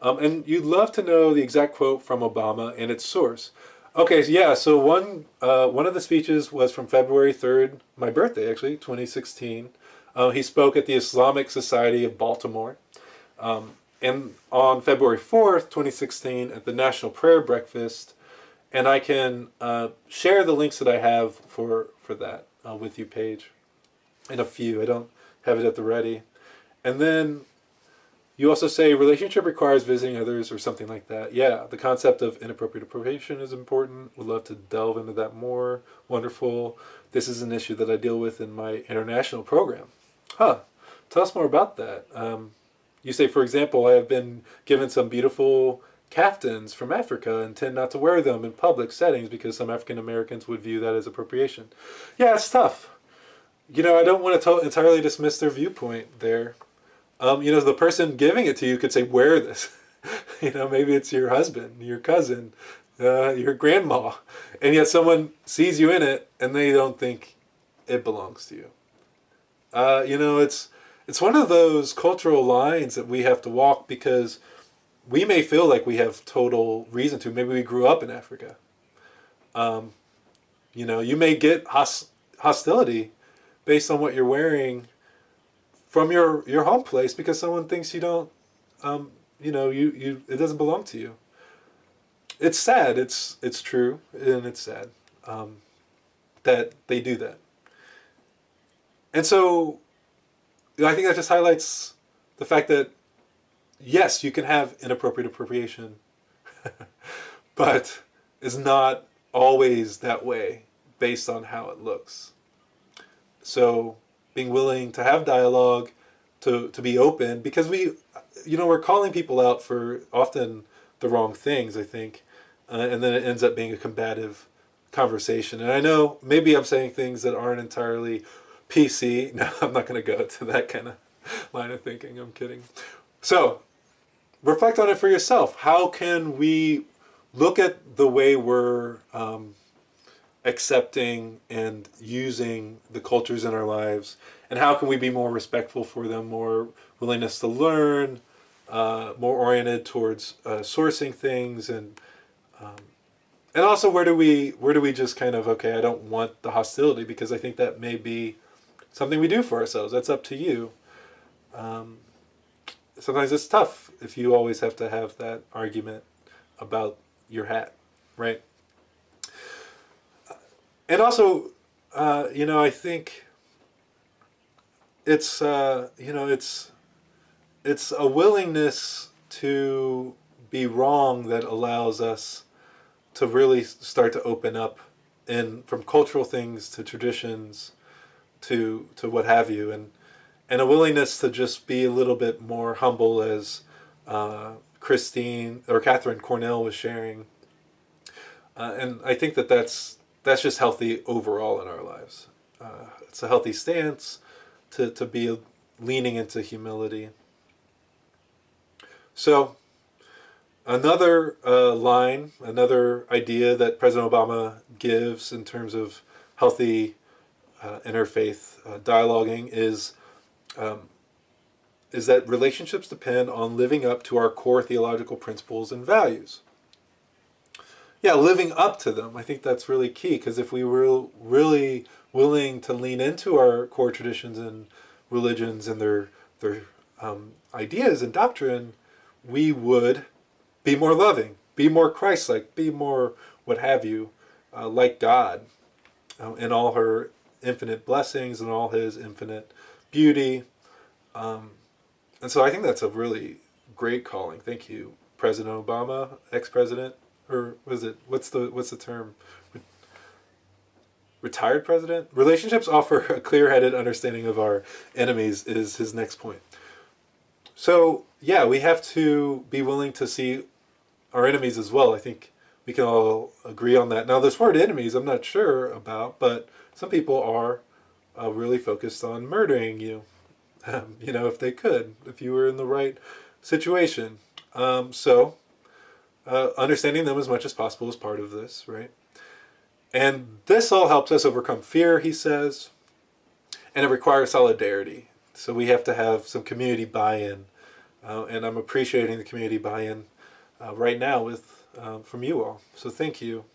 And you'd love to know the exact quote from Obama and its source. Okay, so one of the speeches was from February 3rd, my birthday actually, 2016. He spoke at the Islamic Society of Baltimore. And on February 4th, 2016, at the National Prayer Breakfast. And I can share the links that I have for that with you, Paige, in a few. I don't have it at the ready. And then you also say relationship requires visiting others, or something like that. Yeah, the concept of inappropriate appropriation is important. Would love to delve into that more. Wonderful. This is an issue that I deal with in my international program. Tell us more about that. You say, for example, I have been given some beautiful kaftans from Africa and tend not to wear them in public settings because some African Americans would view that as appropriation. Yeah, it's tough. I don't want to entirely dismiss their viewpoint there. The person giving it to you could say, wear this. Maybe it's your husband, your cousin, your grandma, and yet someone sees you in it and they don't think it belongs to you. It's one of those cultural lines that we have to walk, because we may feel like we have total reason to. Maybe we grew up in Africa. You may get hostility based on what you're wearing from your home place because someone thinks you don't, it doesn't belong to you. It's sad. It's true, and it's sad that they do that. And so I think that just highlights the fact that, yes, you can have inappropriate appropriation, but it's not always that way based on how it looks. So being willing to have dialogue, to be open, because we're calling people out for often the wrong things, I think, and then it ends up being a combative conversation. And I know maybe I'm saying things that aren't entirely PC. No, I'm not going to go to that kind of line of thinking. I'm kidding. So reflect on it for yourself. How can we look at the way we're accepting and using the cultures in our lives, and how can we be more respectful for them, more willingness to learn, more oriented towards sourcing things, and also where do we just kind of, okay, I don't want the hostility, because I think that may be something we do for ourselves. That's up to you. Sometimes it's tough if you always have to have that argument about your hat, right? And also, I think it's a willingness to be wrong that allows us to really start to open up from cultural things to traditions to what have you, and a willingness to just be a little bit more humble, as Catherine Cornell was sharing. And I think that's just healthy overall in our lives. It's a healthy stance to be leaning into humility. So another another idea that President Obama gives in terms of healthy interfaith dialoguing is that relationships depend on living up to our core theological principles and values. Yeah, living up to them. I think that's really key, because if we were really willing to lean into our core traditions and religions and their ideas and doctrine, we would be more loving, be more Christ-like, be more what have you, like God, in all her infinite blessings and all his infinite beauty. And so I think that's a really great calling. Thank you, President Obama, ex-president, or was it, what's the term? Retired president? Relationships offer a clear-headed understanding of our enemies is his next point. So yeah, we have to be willing to see our enemies as well. I think we can all agree on that. Now, this word enemies, I'm not sure about, but some people are really focused on murdering you, if they could, if you were in the right situation. So understanding them as much as possible is part of this, right? And this all helps us overcome fear, he says, and it requires solidarity. So we have to have some community buy-in, and I'm appreciating the community buy-in right now from you all. So thank you.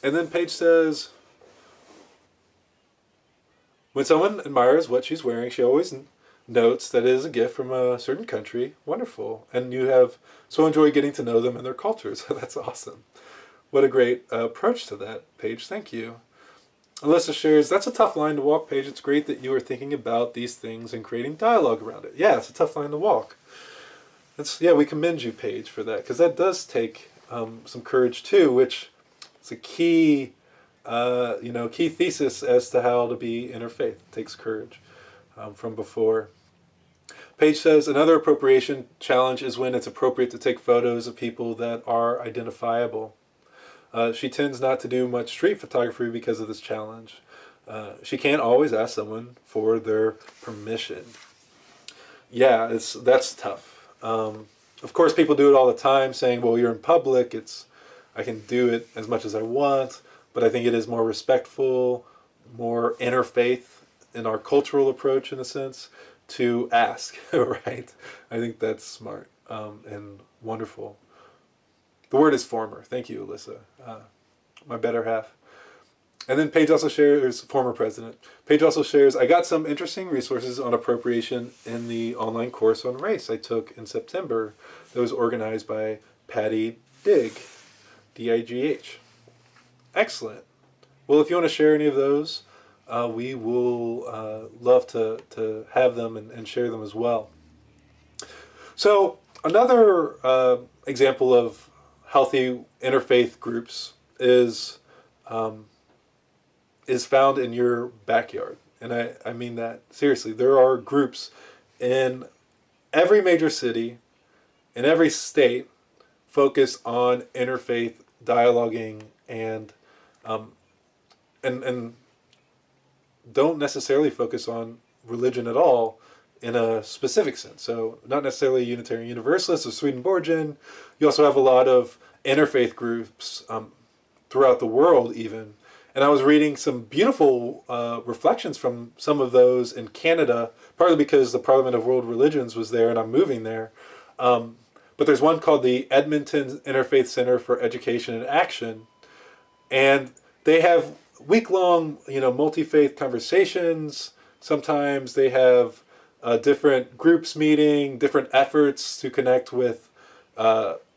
And then Paige says, when someone admires what she's wearing, she always notes that it is a gift from a certain country. Wonderful. And you have so enjoyed getting to know them and their cultures. That's awesome. What a great approach to that, Paige. Thank you. Alyssa shares, that's a tough line to walk, Paige. It's great that you are thinking about these things and creating dialogue around it. Yeah, it's a tough line to walk. We commend you, Paige, for that, because that does take some courage too, which is a key thesis as to how to be interfaith. It takes courage from before. Paige says, another appropriation challenge is when it's appropriate to take photos of people that are identifiable. She tends not to do much street photography because of this challenge. She can't always ask someone for their permission. Yeah, that's tough. Of course, people do it all the time, saying, well, you're in public, I can do it as much as I want, but I think it is more respectful, more interfaith in our cultural approach, in a sense, to ask, right? I think that's smart and wonderful. The word is former. Thank you, Alyssa. My better half. And then Paige also shares, former president. Paige also shares, I got some interesting resources on appropriation in the online course on race I took in September that was organized by Patty Digg, D-I-G-H. Excellent. Well, if you want to share any of those, we will love to have them and share them as well. So another example of healthy interfaith groups is found in your backyard. And I mean that seriously. There are groups in every major city, in every state, focused on interfaith dialoguing and don't necessarily focus on religion at all in a specific sense. So not necessarily Unitarian Universalist or Swedenborgian. You also have a lot of interfaith groups throughout the world even. And I was reading some beautiful reflections from some of those in Canada, partly because the Parliament of World Religions was there and I'm moving there. But there's one called the Edmonton Interfaith Center for Education and Action. And they have week-long, multi-faith conversations. Sometimes they have different groups meeting, different efforts to connect with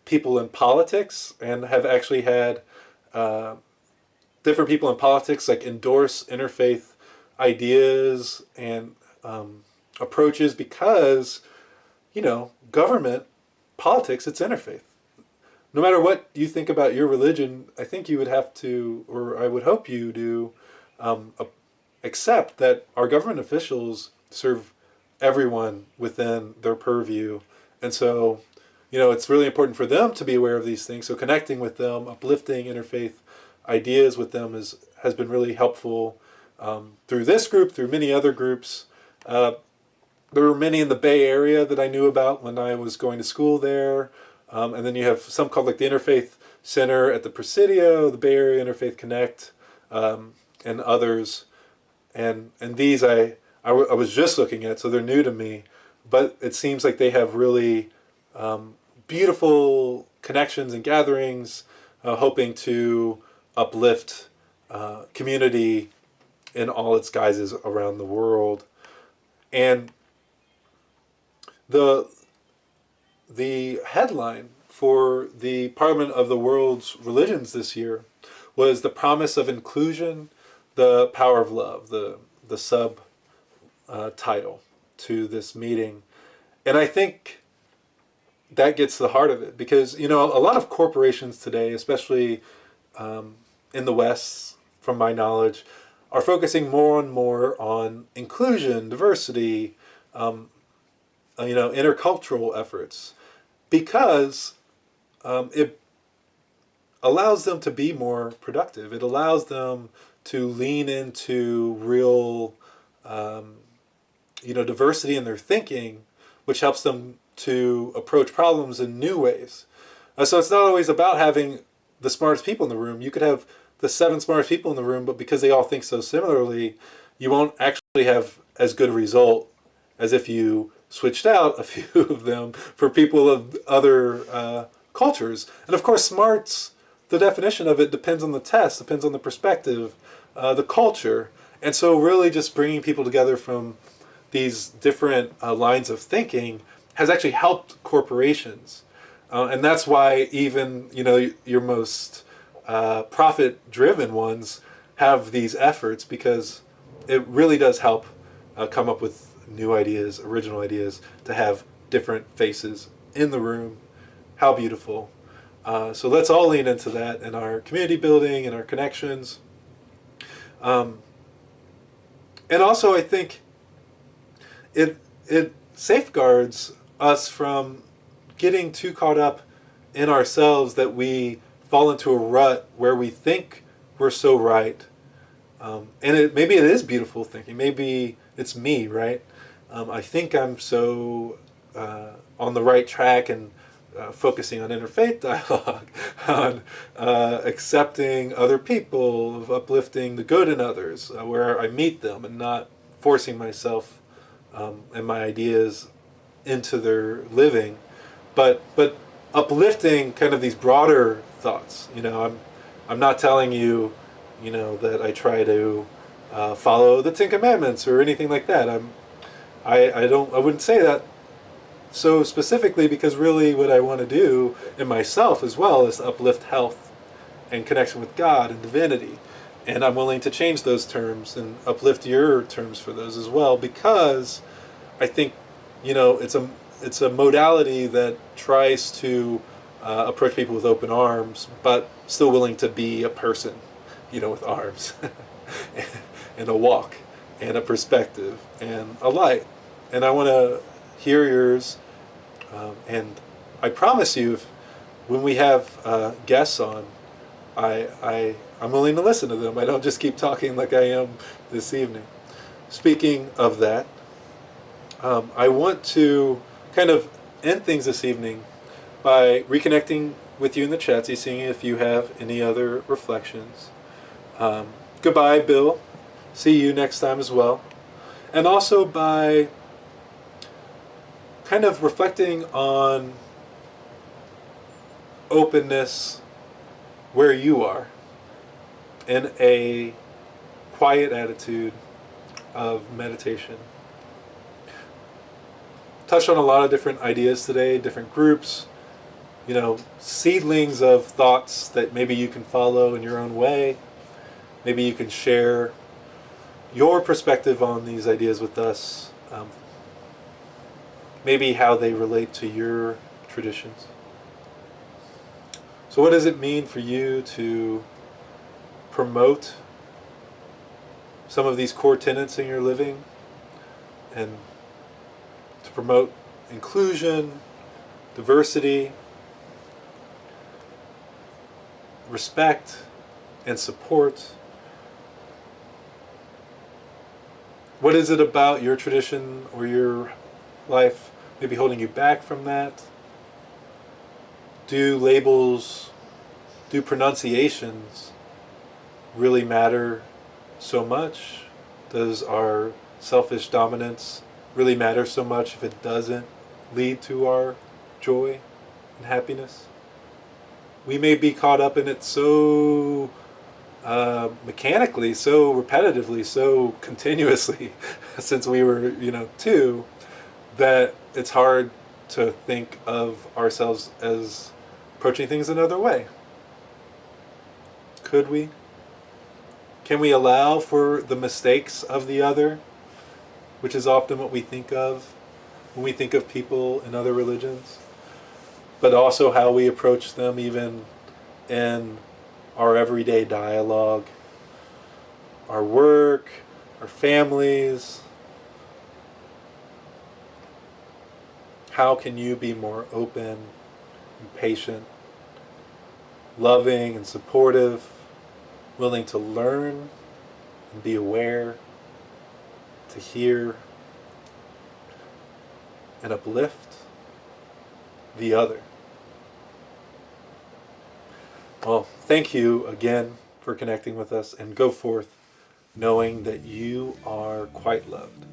people in politics, and have actually had different people in politics like endorse interfaith ideas and approaches because, government, politics, it's interfaith. No matter what you think about your religion, I think you would have to, or I would hope you do, accept that our government officials serve everyone within their purview. And so, it's really important for them to be aware of these things. So connecting with them, uplifting interfaith ideas with them has been really helpful through this group, through many other groups. There were many in the Bay Area that I knew about when I was going to school there. And then you have some called like the Interfaith Center at the Presidio, the Bay Area Interfaith Connect, and others. And these I was just looking at, so they're new to me. But it seems like they have really beautiful connections and gatherings, hoping to uplift community in all its guises around the world. And the headline for the Parliament of the World's Religions this year was the promise of inclusion, the power of love, the sub title to this meeting. And I think that gets to the heart of it because, a lot of corporations today, especially in the West, from my knowledge, are focusing more and more on inclusion, diversity, intercultural efforts, because it allows them to be more productive. It allows them to lean into real, diversity in their thinking, which helps them to approach problems in new ways. So it's not always about having the smartest people in the room. You could have the 7 smartest people in the room, but because they all think so similarly, you won't actually have as good a result as if you switched out a few of them for people of other cultures. And of course, smarts, the definition of it depends on the test, depends on the perspective, the culture. And so really just bringing people together from these different lines of thinking has actually helped corporations. And that's why even, your most profit-driven ones have these efforts, because it really does help come up with new ideas, original ideas, to have different faces in the room. How beautiful. So let's all lean into that in our community building and our connections. And also I think it safeguards us from getting too caught up in ourselves that we fall into a rut where we think we're so right. And maybe it is beautiful thinking. Maybe it's me, right? I think I'm so on the right track and focusing on interfaith dialogue, on accepting other people, of uplifting the good in others, where I meet them and not forcing myself and my ideas into their living, but uplifting kind of these broader thoughts. I'm not telling you, that I try to follow the 10 Commandments or anything like that. I wouldn't say that so specifically, because really what I want to do in myself as well is uplift health and connection with God and divinity. And I'm willing to change those terms and uplift your terms for those as well, because I think, it's a modality that tries to approach people with open arms, but still willing to be a person, with arms and a walk and a perspective and a light. And I want to hear yours. And I promise you, when we have guests on, I'm willing to listen to them. I don't just keep talking like I am this evening. Speaking of that, I want to kind of end things this evening by reconnecting with you in the chat, seeing if you have any other reflections. Goodbye, Bill. See you next time as well. And also by kind of reflecting on openness where you are in a quiet attitude of meditation. Touched on a lot of different ideas today, different groups, seedlings of thoughts that maybe you can follow in your own way. Maybe you can share your perspective on these ideas with us. Maybe how they relate to your traditions. So what does it mean for you to promote some of these core tenets in your living and to promote inclusion, diversity, respect, and support? What is it about your tradition or your life maybe holding you back from that? Do labels, do pronunciations really matter so much? Does our selfish dominance really matter so much if it doesn't lead to our joy and happiness? We may be caught up in it so mechanically, so repetitively, so continuously since we were, two, that it's hard to think of ourselves as approaching things another way. Could we? Can we allow for the mistakes of the other, which is often what we think of when we think of people in other religions, but also how we approach them even in our everyday dialogue, our work, our families? How can you be more open and patient, loving and supportive, willing to learn and be aware, to hear and uplift the other? Well, thank you again for connecting with us, and go forth knowing that you are quite loved.